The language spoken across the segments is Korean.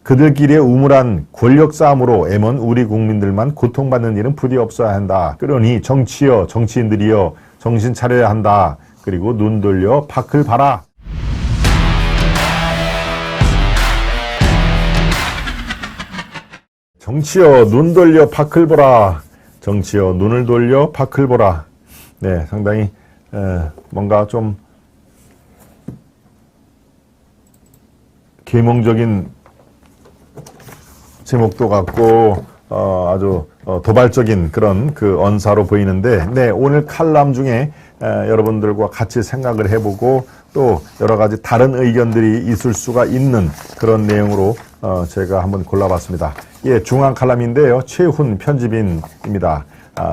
그들끼리의 우물한 권력 싸움으로 애먼 우리 국민들만 고통받는 일은 부디 없어야 한다. 그러니 정치여, 정치인들이여 정신 차려야 한다. 그리고 눈 돌려 밖을 봐라. 정치여 눈 돌려 밖을 보라. 정치여 눈을 돌려 밖을 보라. 네, 상당히 뭔가 좀 계몽적인 제목도 같고 아주 도발적인 그런 그 언사로 보이는데, 네, 오늘 칼럼 중에 여러분들과 같이 생각을 해보고 또 여러 가지 다른 의견들이 있을 수가 있는 그런 내용으로 제가 한번 골라봤습니다. 예, 중앙 칼럼인데요. 최훈 편집인입니다.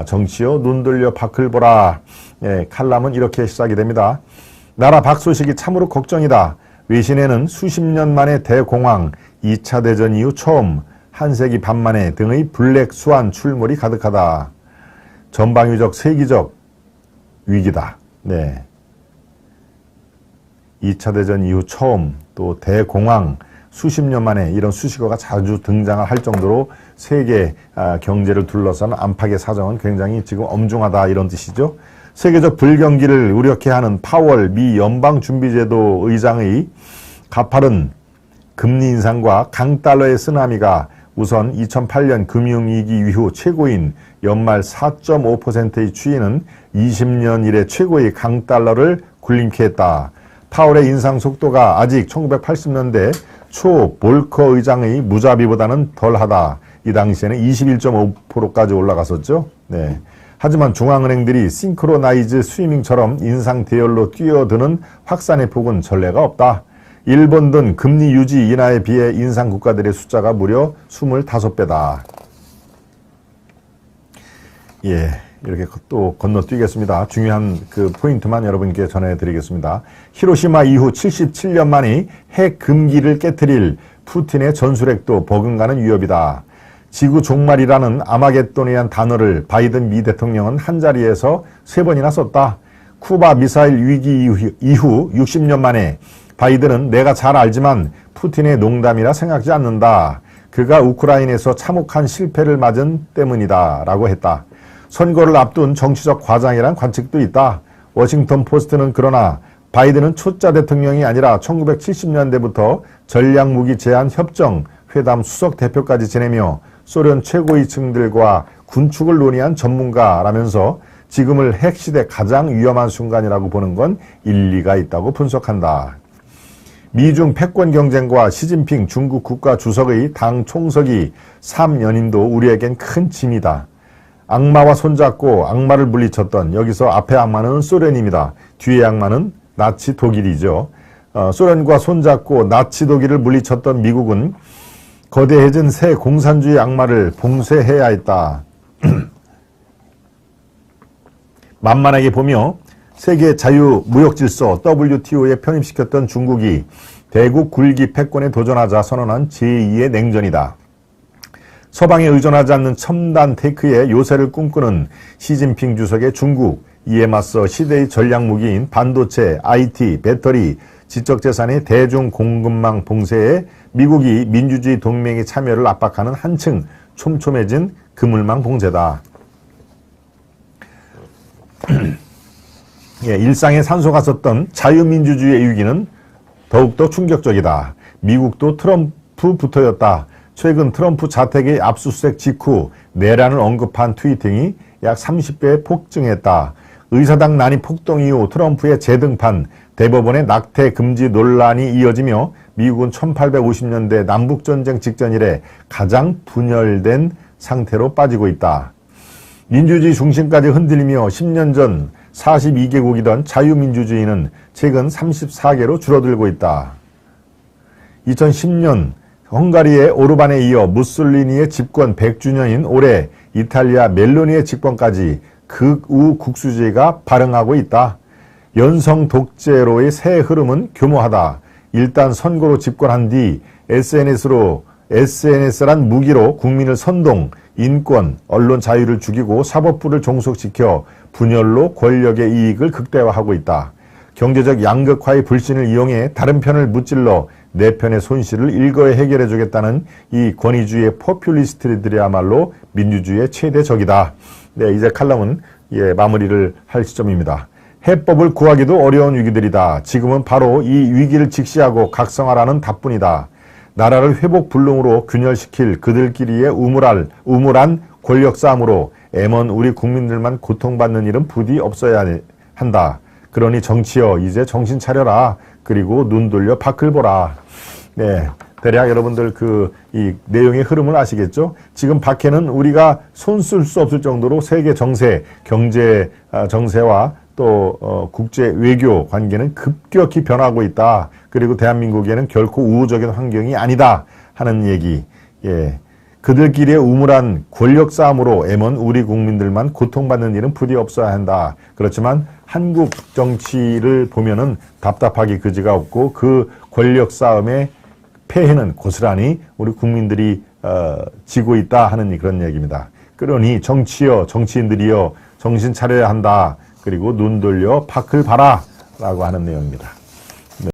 정치여 눈 돌려 밖을 보라. 예, 칼럼은 이렇게 시작이 됩니다. 나라 박소식이 참으로 걱정이다. 외신에는 수십 년 만에 대공황, 2차 대전 이후 처음 한 세기 반 만에 등의 블랙 스완 출몰이 가득하다. 전방위적 세기적 위기다. 네. 2차 대전 이후 처음, 또 대공황, 수십 년 만에 이런 수식어가 자주 등장을 할 정도로 세계 경제를 둘러싼 안팎의 사정은 굉장히 지금 엄중하다, 이런 뜻이죠. 세계적 불경기를 우려케 하는 파월 미 연방준비제도 의장의 가파른 금리 인상과 강달러의 쓰나미가 우선 2008년 금융위기 이후 최고인 연말 4.5%의 추이는 20년 이래 최고의 강달러를 굴림케 했다. 파월의 인상 속도가 아직 1980년대 초 볼커 의장의 무자비보다는 덜하다. 이 당시에는 21.5%까지 올라갔었죠. 네. 하지만 중앙은행들이 싱크로나이즈 스위밍처럼 인상 대열로 뛰어드는 확산의 폭은 전례가 없다. 일본 등 금리 유지 인하에 비해 인상 국가들의 숫자가 무려 25배다. 예, 이렇게 또 건너뛰겠습니다. 중요한 그 포인트만 여러분께 전해드리겠습니다. 히로시마 이후 77년 만에 핵 금기를 깨트릴 푸틴의 전술핵도 버금가는 위협이다. 지구 종말이라는 아마겟돈이란 단어를 바이든 미 대통령은 한자리에서 3번이나 썼다. 쿠바 미사일 위기 이후 60년 만에 바이든은 내가 잘 알지만 푸틴의 농담이라 생각지 않는다. 그가 우크라이나에서 참혹한 실패를 맞은 때문이다. 라고 했다. 선거를 앞둔 정치적 과장이란 관측도 있다. 워싱턴 포스트는 그러나 바이든은 초짜 대통령이 아니라 1970년대부터 전략무기 제한 협정 회담 수석 대표까지 지내며 소련 최고위층들과 군축을 논의한 전문가라면서 지금을 핵시대 가장 위험한 순간이라고 보는 건 일리가 있다고 분석한다. 미중 패권 경쟁과 시진핑 중국 국가 주석의 당 총석이 3연임도 우리에겐 큰 짐이다. 악마와 손잡고 악마를 물리쳤던, 여기서 앞에 악마는 소련입니다. 뒤에 악마는 나치 독일이죠. 소련과 손잡고 나치 독일을 물리쳤던 미국은 거대해진 새 공산주의 악마를 봉쇄해야 했다. 만만하게 보며 세계 자유무역질서 WTO에 편입시켰던 중국이 대국 굴기 패권에 도전하자 선언한 제2의 냉전이다. 서방에 의존하지 않는 첨단 테크의 요새를 꿈꾸는 시진핑 주석의 중국, 이에 맞서 시대의 전략무기인 반도체, IT, 배터리, 지적재산의 대중공급망 봉쇄에 미국이 민주주의 동맹의 참여를 압박하는 한층 촘촘해진 그물망 봉쇄다. 예, 일상에 산소가 섰던 자유민주주의의 위기는 더욱더 충격적이다. 미국도 트럼프부터였다. 최근 트럼프 자택의 압수수색 직후 내란을 언급한 트위팅이 약 30배 폭증했다. 의사당 난입 폭동 이후 트럼프의 재등판, 대법원의 낙태 금지 논란이 이어지며 미국은 1850년대 남북전쟁 직전 이래 가장 분열된 상태로 빠지고 있다. 민주주의 중심까지 흔들리며 10년 전 42개국이던 자유민주주의는 최근 34개로 줄어들고 있다. 2010년 헝가리의 오르반에 이어 무솔리니의 집권 100주년인 올해 이탈리아 멜로니의 집권까지 극우 국수주의가 발흥하고 있다. 연성 독재로의 새 흐름은 교묘하다. 일단 선거로 집권한 뒤 SNS란 무기로 국민을 선동, 인권, 언론 자유를 죽이고 사법부를 종속시켜 분열로 권력의 이익을 극대화하고 있다. 경제적 양극화의 불신을 이용해 다른 편을 무찔러 내 편의 손실을 일거에 해결해 주겠다는 이 권위주의의 포퓰리스트들이야말로 민주주의의 최대 적이다. 네, 이제 칼럼은 마무리를 할 시점입니다. 해법을 구하기도 어려운 위기들이다. 지금은 바로 이 위기를 직시하고 각성하라는 답뿐이다. 나라를 회복 불능으로 균열시킬 그들끼리의 우물한 권력 싸움으로 애먼 우리 국민들만 고통받는 일은 부디 없어야 한다. 그러니 정치여 이제 정신 차려라. 그리고 눈 돌려 밖을 보라. 네, 대략 여러분들 이 내용의 흐름을 아시겠죠? 지금 밖에는 우리가 손 쓸 수 없을 정도로 세계 정세, 경제 정세와 또 국제 외교 관계는 급격히 변하고 있다. 그리고 대한민국에는 결코 우호적인 환경이 아니다 하는 얘기. 예. 그들끼리의 우물한 권력 싸움으로 애먼 우리 국민들만 고통받는 일은 부디 없어야 한다. 그렇지만 한국 정치를 보면은 답답하기 그지가 없고 그 권력 싸움의 폐해는 고스란히 우리 국민들이 지고 있다 하는 그런 얘기입니다. 그러니 정치여, 정치인들이여 정신 차려야 한다. 그리고 눈 돌려 밖을 봐라 라고 하는 내용입니다. 네.